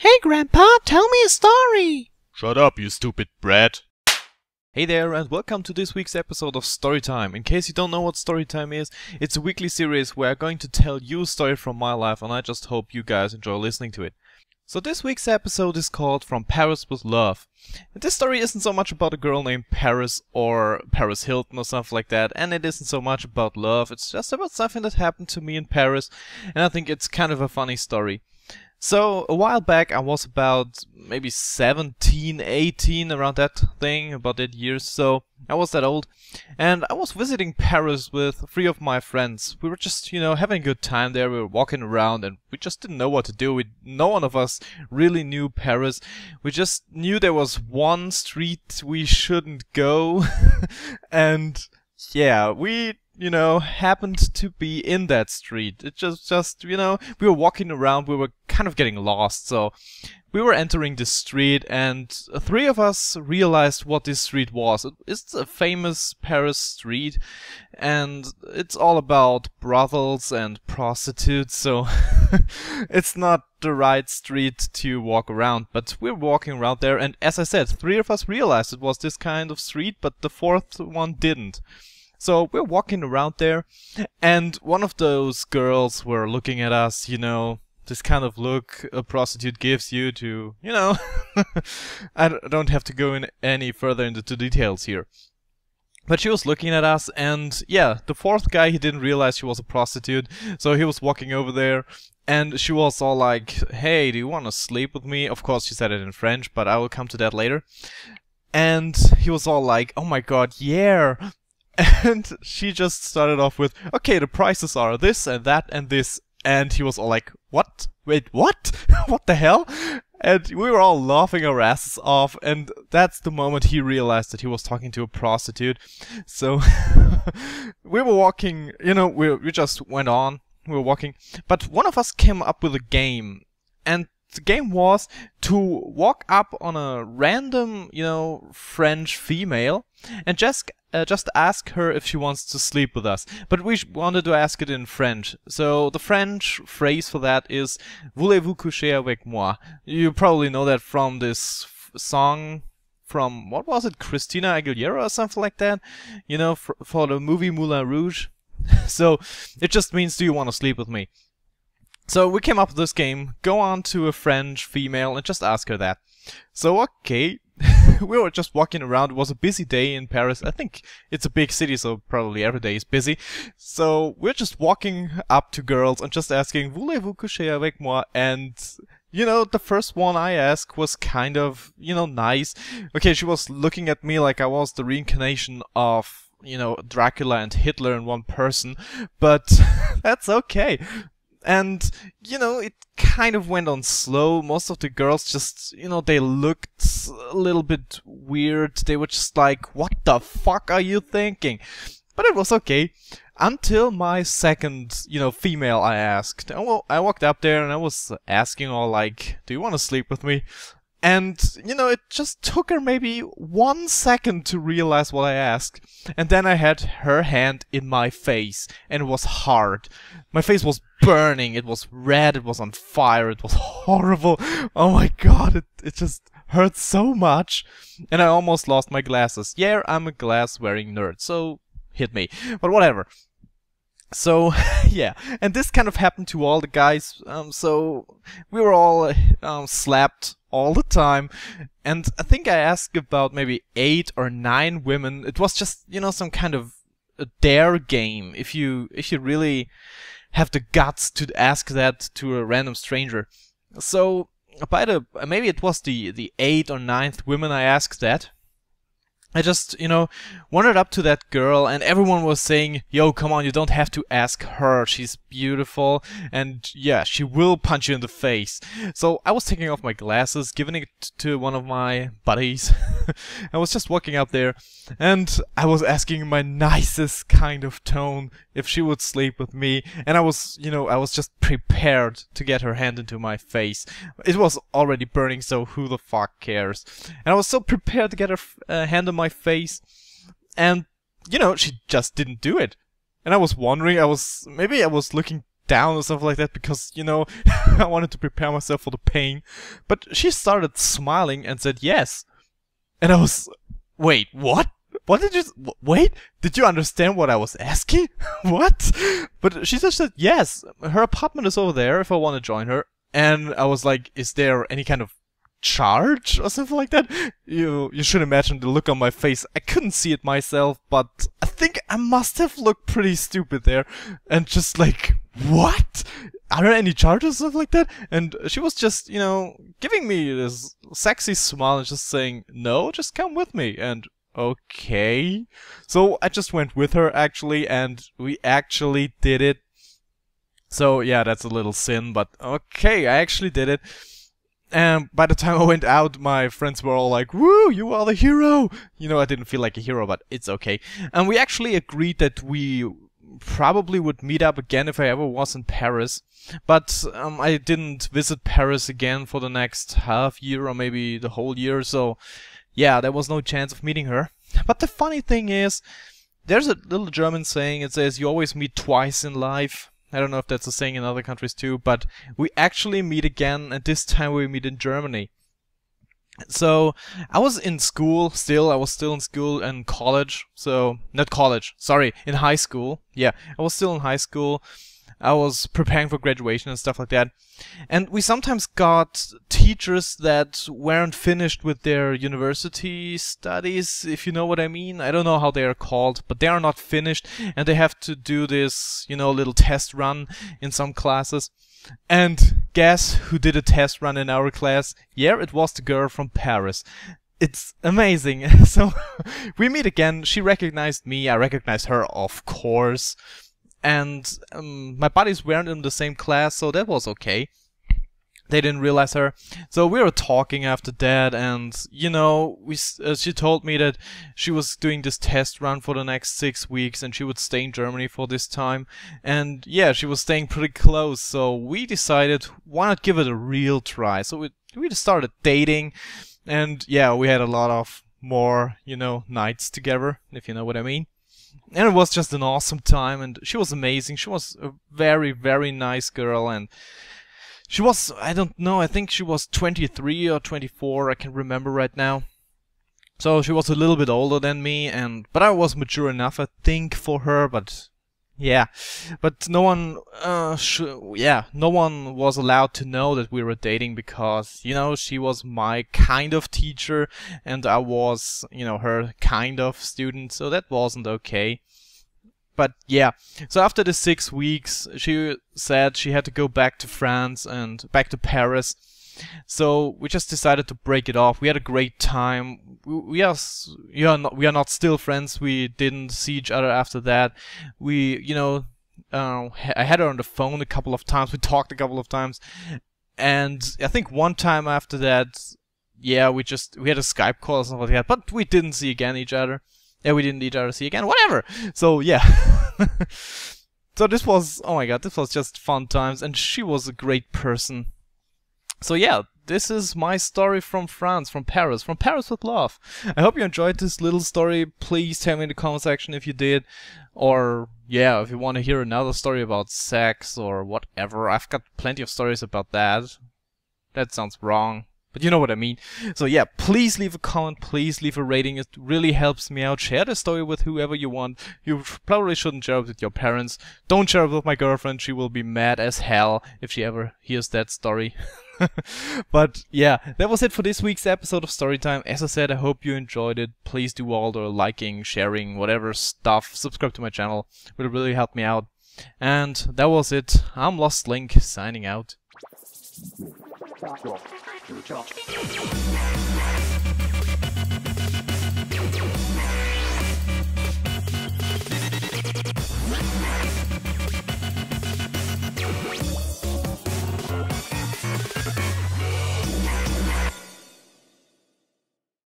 Hey Grandpa, tell me a story! Shut up, you stupid brat. Hey there, and welcome to this week's episode of Storytime. In case you don't know what Storytime is, it's a weekly series where I'm going to tell you a story from my life, and I just hope you guys enjoy listening to it. So this week's episode is called From Paris with Love. And this story isn't so much about a girl named Paris or Paris Hilton or something like that, and it isn't so much about love, it's just about something that happened to me in Paris, and I think it's kind of a funny story. So, a while back I was about maybe 17, 18, around that thing, about that year, so I was that old. And I was visiting Paris with 3 of my friends. We were just, having a good time there, we were walking around and we just didn't know what to do. No one of us really knew Paris. We just knew there was one street we shouldn't go. And yeah, we happened to be in that street. It just we were walking around, we were kind of getting lost, so we were entering the street, and 3 of us realized what this street was. It's a famous Paris street, and it's all about brothels and prostitutes, so it's not the right street to walk around, but we're walking around there, and as I said, 3 of us realized it was this kind of street, but the 4th one didn't. So we're walking around there, and one of those girls were looking at us, this kind of look a prostitute gives you to, I don't have to go in any further into details here. But she was looking at us, and yeah, the 4th guy, he didn't realize she was a prostitute, so he was walking over there, and she was all like, hey, do you want to sleep with me? Of course, she said it in French, but I will come to that later. And he was all like, oh my god, yeah! And she just started off with, okay, the prices are this and that and this. And he was all like, what? Wait, what? What the hell? And we were all laughing our asses off. And that's the moment he realized that he was talking to a prostitute. So we were walking, we just went on. We were walking. But one of us came up with a game. And the game was to walk up on a random, French female and just ask her if she wants to sleep with us. But we wanted to ask it in French. So the French phrase for that is Voulez-vous coucher avec moi? You probably know that from this song from, what was it, Christina Aguilera or something like that? For the movie Moulin Rouge. So it just means, do you want to sleep with me? So we came up with this game, go on to a French female and just ask her that. So okay, we were just walking around, it was a busy day in Paris. I think it's a big city, so probably every day is busy. So we're just walking up to girls and just asking, Voulez-vous coucher avec moi? And, the first one I asked was kind of, nice. Okay, she was looking at me like I was the reincarnation of, Dracula and Hitler in one person, but that's okay. And, it kind of went on slow. Most of the girls just, they looked a little bit weird. They were just like, what the fuck are you thinking? But it was okay. Until my second, female I asked. I walked up there and I was asking all like, do you want to sleep with me? And, it just took her maybe 1 second to realize what I asked. And then I had her hand in my face, and it was hard. My face was burning, it was red, it was on fire, it was horrible. Oh my god, it just hurt so much. And I almost lost my glasses. Yeah, I'm a glass-wearing nerd, so hit me. But whatever. So, yeah, and this kind of happened to all the guys, so we were all slapped all the time, and I think I asked about maybe 8 or 9 women. It was just, some kind of a dare game, if you really have the guts to ask that to a random stranger. So, maybe it was the 8th or 9th women I asked that. I just, wandered up to that girl and everyone was saying, yo, come on, you don't have to ask her, she's beautiful, and yeah, she will punch you in the face. So I was taking off my glasses, giving it to one of my buddies. I was just walking up there and I was asking in my nicest kind of tone if she would sleep with me, and I was just prepared to get her hand into my face. It was already burning, so who the fuck cares? And I was so prepared to get her hand on my face, and she just didn't do it. And I was wondering, maybe I was looking down or something like that because, you know, I wanted to prepare myself for the pain. But she started smiling and said yes. And I was, wait, what? What did you, wait, did you understand what I was asking? What? But she just said yes, her apartment is over there if I want to join her. And I was like, is there any kind of charge or something like that? You should imagine the look on my face. I couldn't see it myself, but I think I must have looked pretty stupid there. And just like, what? Are there any charges or something like that? And she was just, you know, giving me this sexy smile and just saying, no, just come with me. And okay. So I just went with her actually, and we actually did it. So yeah, that's a little sin, but okay, I actually did it. And by the time I went out, my friends were all like, woo, you are the hero! You know, I didn't feel like a hero, but it's okay. And we actually agreed that we probably would meet up again if I ever was in Paris. But I didn't visit Paris again for the next half year or maybe the whole year, so yeah, there was no chance of meeting her. But the funny thing is, there's a little German saying, it says you always meet twice in life. I don't know if that's a saying in other countries too, but we actually meet again, and this time we meet in Germany. So, I was in school still, I was still in school and college, so, not college, sorry, in high school. Yeah, I was still in high school. I was preparing for graduation and stuff like that. And we sometimes got teachers that weren't finished with their university studies, if you know what I mean. I don't know how they are called, but they are not finished, and they have to do this, you know, little test run in some classes. And guess who did a test run in our class? Yeah, it was the girl from Paris. It's amazing. So we meet again. She recognized me. I recognized her, of course. And my buddies weren't in the same class, so that was okay. They didn't realize her. So we were talking after that, and, you know, she told me that she was doing this test run for the next 6 weeks, and she would stay in Germany for this time. And yeah, she was staying pretty close, so we decided, why not give it a real try? So we just started dating, and yeah, we had a lot of more, you know, nights together, if you know what I mean. And it was just an awesome time, and she was amazing. She was a very, very nice girl, and she was, I don't know, I think she was 23 or 24, I can't remember right now. So she was a little bit older than me, but I was mature enough, I think, for her, but yeah. But no one, no one was allowed to know that we were dating because, you know, she was my kind of teacher, and I was, you know, her kind of student, so that wasn't okay. But yeah, so after the 6 weeks, she said she had to go back to France and back to Paris. So we just decided to break it off. We had a great time. We are not still friends. We didn't see each other after that. We, you know, I had her on the phone a couple of times. We talked a couple of times, and I think one time after that, yeah, we had a Skype call or something like that. But we didn't see each other. Yeah, we didn't each other see again. Whatever. So yeah. So this was, oh my god, this was just fun times, and she was a great person. So yeah, this is my story from France, from Paris with love. I hope you enjoyed this little story. Please tell me in the comment section if you did. Or yeah, if you want to hear another story about sex or whatever. I've got plenty of stories about that. That sounds wrong, but you know what I mean. So yeah, please leave a comment, please leave a rating. It really helps me out. Share the story with whoever you want. You probably shouldn't share it with your parents. Don't share it with my girlfriend. She will be mad as hell if she ever hears that story. But yeah, that was it for this week's episode of Storytime. As I said, I hope you enjoyed it. Please do all the liking, sharing, whatever stuff. Subscribe to my channel. It will really help me out. And that was it. I'm Lost Link, signing out. Good job.